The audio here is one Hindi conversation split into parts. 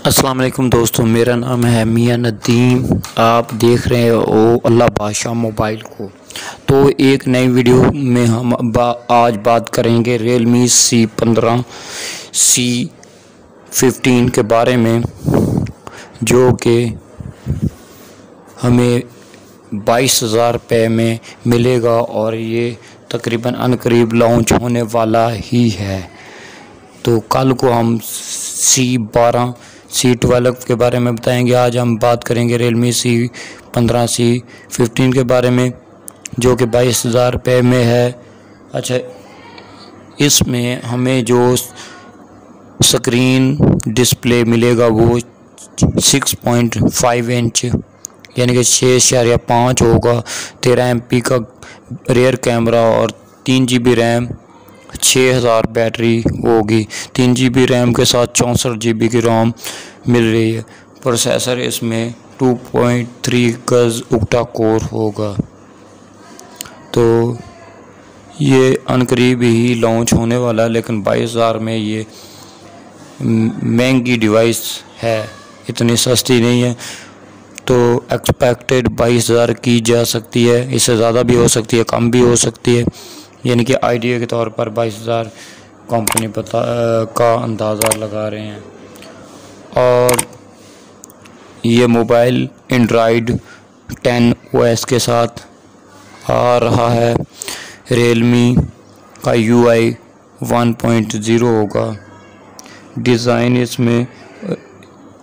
अस्सलाम वालेकुम दोस्तों, मेरा नाम है मियां नदीम। आप देख रहे हो अल्लाह बादशाह मोबाइल को। तो एक नई वीडियो में हम आज बात करेंगे Realme C15 C15 के बारे में, जो कि हमें 22,000 रुपये में मिलेगा और ये तकरीबन अनकरीब लॉन्च होने वाला ही है। तो कल को हम C12 C12 के बारे में बताएंगे। आज हम बात करेंगे Realme C15 C15 के बारे में, जो कि 22,000 रुपये में है। अच्छा, इसमें हमें जो स्क्रीन डिस्प्ले मिलेगा वो 6.5 इंच यानी कि 6.5 होगा। 13 MP का रेयर कैमरा और 3 GB रैम, 6000 बैटरी होगी। 3 GB रैम के साथ 64 GB की रोम मिल रही है। प्रोसेसर इसमें 2.3 गज ऑक्टा कोर होगा। तो ये अनकरीब ही लॉन्च होने वाला है, लेकिन 22,000 में ये महंगी डिवाइस है, इतनी सस्ती नहीं है। तो एक्सपेक्टेड 22,000 की जा सकती है, इससे ज़्यादा भी हो सकती है, कम भी हो सकती है। यानी कि आइडिया के तौर पर 22,000 कंपनी का अंदाज़ा लगा रहे हैं। और ये मोबाइल एंड्रॉयड 10 OS के साथ आ रहा है। Realme का UI 1.0 होगा। डिज़ाइन इसमें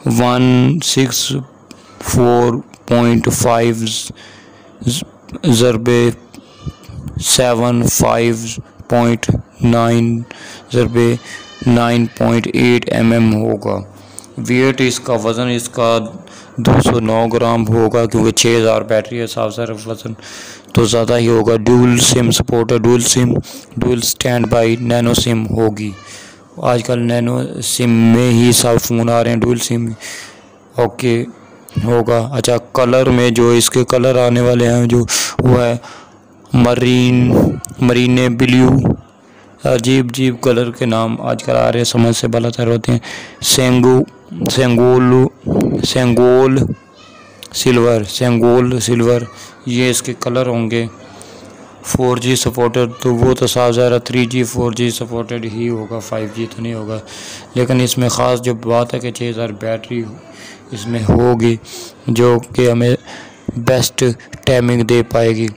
164.5 ज़रबे 75.9 ज़रबे 9.8 mm होगा। वेट इसका, वज़न इसका 209 ग्राम होगा, क्योंकि 6000 बैटरी है, साफ सारा वज़न तो ज़्यादा ही होगा। डुअल सिम सपोर्ट है, dual stand by nano SIM होगी। आजकल नैनो सिम में ही सब फ़ोन आ रहे हैं, डुअल सिम ओके होगा। अच्छा, कलर में जो इसके कलर आने वाले हैं जो वो है मरीने ब्लू, अजीब कलर के नाम आजकल आ रहे हैं, समझ से बालातर होते हैं। सेंगोल सिल्वर ये इसके कलर होंगे। 4G सपोर्टेड, तो वो तो साफ ज़ाहिर 3G 4G सपोर्टेड ही होगा, 5G तो नहीं होगा। लेकिन इसमें ख़ास जो बात है कि 6000 बैटरी इसमें होगी, जो कि हमें बेस्ट टाइमिंग दे पाएगी।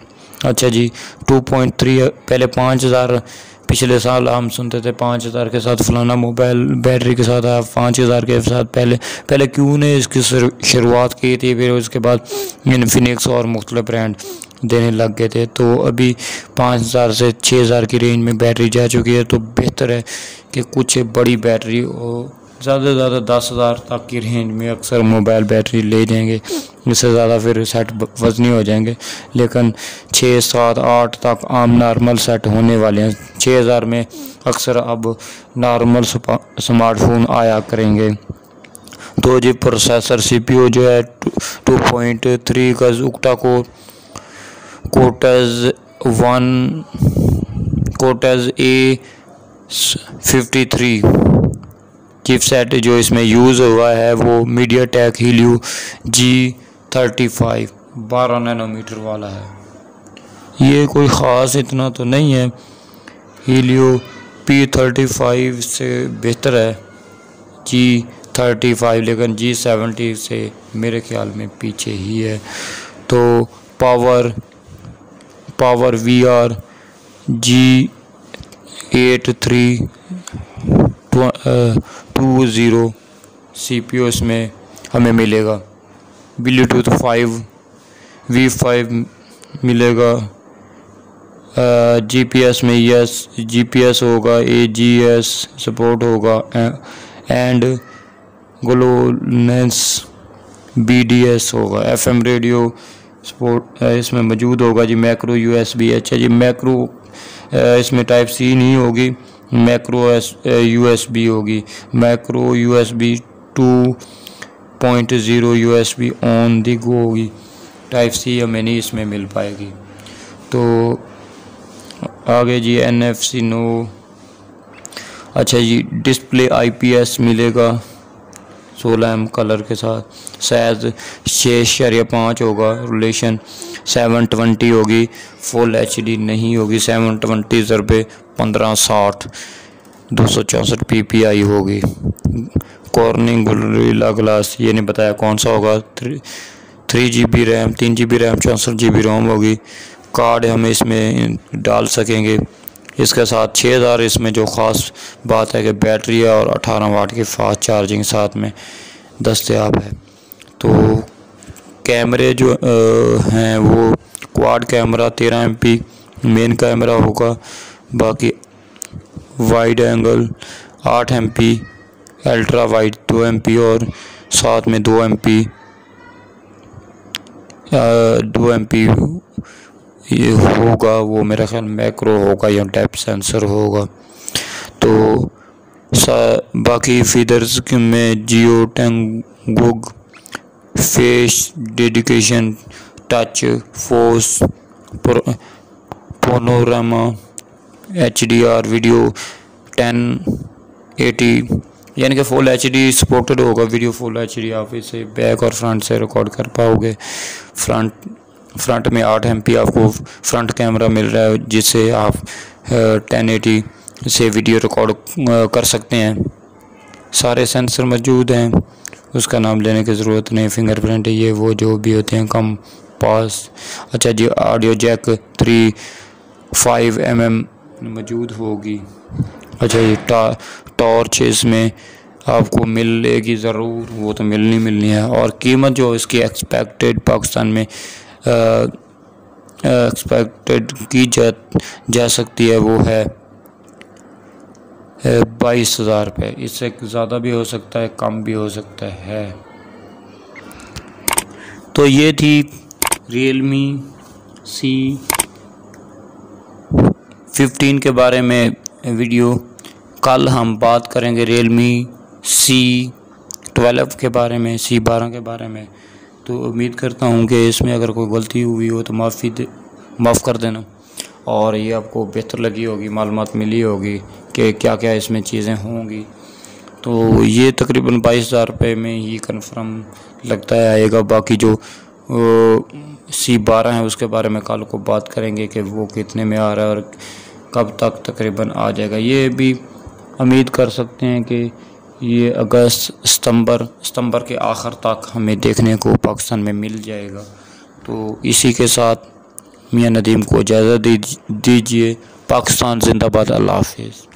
अच्छा जी, 2.3 पहले 5000, पिछले साल हम सुनते थे 5000 के साथ फलाना मोबाइल बैटरी के साथ आया, 5000 के साथ पहले क्यों ने इसकी शुरुआत की थी, फिर उसके बाद इन्फिनिक्स और मुख्तलिफ ब्रांड देने लग गए थे। तो अभी 5000 से 6000 की रेंज में बैटरी जा चुकी है। तो बेहतर है कि कुछ बड़ी बैटरी हो, ज़्यादा से ज़्यादा 10,000 तक की रेंज में अक्सर मोबाइल बैटरी ले जाएंगे, इससे ज़्यादा फिर सेट वजनी हो जाएंगे। लेकिन 6, 7, 8 तक आम नॉर्मल सेट होने वाले हैं। 6000 में अक्सर अब नॉर्मल स्मार्टफोन आया करेंगे। तो जी प्रोसेसर CPU जो है 2.3 गज ऑक्टा कोर कोर्टेज A53 चिपसेट जो इसमें यूज़ हुआ है वो मीडियाटेक हीलियो G35 12 नैनोमीटर वाला है। ये कोई ख़ास इतना तो नहीं है, हीलियो P35 से बेहतर है G35, लेकिन G70 से मेरे ख्याल में पीछे ही है। तो पावर VR G8320 CPU इसमें हमें मिलेगा। ब्लूटूथ 5 V5 मिलेगा। GPS में GPS होगा, AGS सपोर्ट होगा एंड ग्लोनेंस BDS होगा। FM रेडियो सपोर्ट इसमें मौजूद होगा जी। मैक्रो USB, अच्छा जी मैक्रो इसमें टाइप C नहीं होगी, मैक्रो USB होगी। Macro USB 2.0 USB on the go होगी। टाइप C हमें नहीं इसमें मिल पाएगी। तो आगे जी NFC नो। अच्छा जी डिस्प्ले IPS मिलेगा 16mm कलर के साथ, साइज़ 6.5 होगा, रिलेशन 720 होगी, फुल HD नहीं होगी, 720 ज़रबे 1560 264 PPI होगी। कॉर्निंग गोरिल्ला ग्लास, ये नहीं बताया कौन सा होगा। 3GB RAM, 3GB RAM, 64GB रोम होगी। कार्ड हम इसमें डाल सकेंगे। इसके साथ 6000 इसमें जो ख़ास बात है कि बैटरी है और 18 वाट की फास्ट चार्जिंग साथ में दस्तयाब है। तो कैमरे जो हैं वो quad camera 13 MP main camera होगा, बाकी wide angle 8 MP, ultra wide 2 MP और साथ में 2 MP ये होगा, वो मेरा ख्याल मैक्रो होगा या डेप्थ सेंसर होगा। तो बाकी फीचर्स में geo tagging, face detection, touch, focus, panorama, HDR video 1080 यानी कि फुल HD सपोर्टेड होगा। वीडियो फुल HD आप इसे बैक और फ्रंट से रिकॉर्ड कर पाओगे। फ्रंट में 8 MP आपको फ्रंट कैमरा मिल रहा है, जिससे आप 1080 से वीडियो रिकॉर्ड कर सकते हैं। सारे सेंसर मौजूद हैं, उसका नाम लेने की ज़रूरत नहीं। फिंगरप्रिंट ये वो जो भी होते हैं, कम पास। अच्छा जी, ऑडियो जैक 3.5mm मौजूद होगी। अच्छा ये टॉर्च इसमें आपको मिलेगी ज़रूर, वो तो मिलनी है। और कीमत जो इसकी एक्सपेक्टेड पाकिस्तान में एक्सपेक्टेड की जा सकती है वो है 22,000 रुपये। इससे ज़्यादा भी हो सकता है, कम भी हो सकता है। तो ये थी Realme C15 के बारे में वीडियो। कल हम बात करेंगे Realme C12 के बारे में, C12 के बारे में। तो उम्मीद करता हूँ कि इसमें अगर कोई गलती हुई हो तो माफ़ कर देना, और ये आपको बेहतर लगी होगी, मालूमात मिली होगी कि क्या क्या इसमें चीज़ें होंगी। तो ये तकरीबन 22,000 रुपये में ही कंफर्म लगता है आएगा। बाकी जो C12 है उसके बारे में कल को बात करेंगे कि वो कितने में आ रहा है और कब तक तकरीबन आ जाएगा। ये भी उम्मीद कर सकते हैं कि ये अगस्त सितंबर के आखिर तक हमें देखने को पाकिस्तान में मिल जाएगा। तो इसी के साथ मियां नदीम को इजाज़त दीजिए। पाकिस्तान जिंदाबाद। अल्लाह हाफिज़।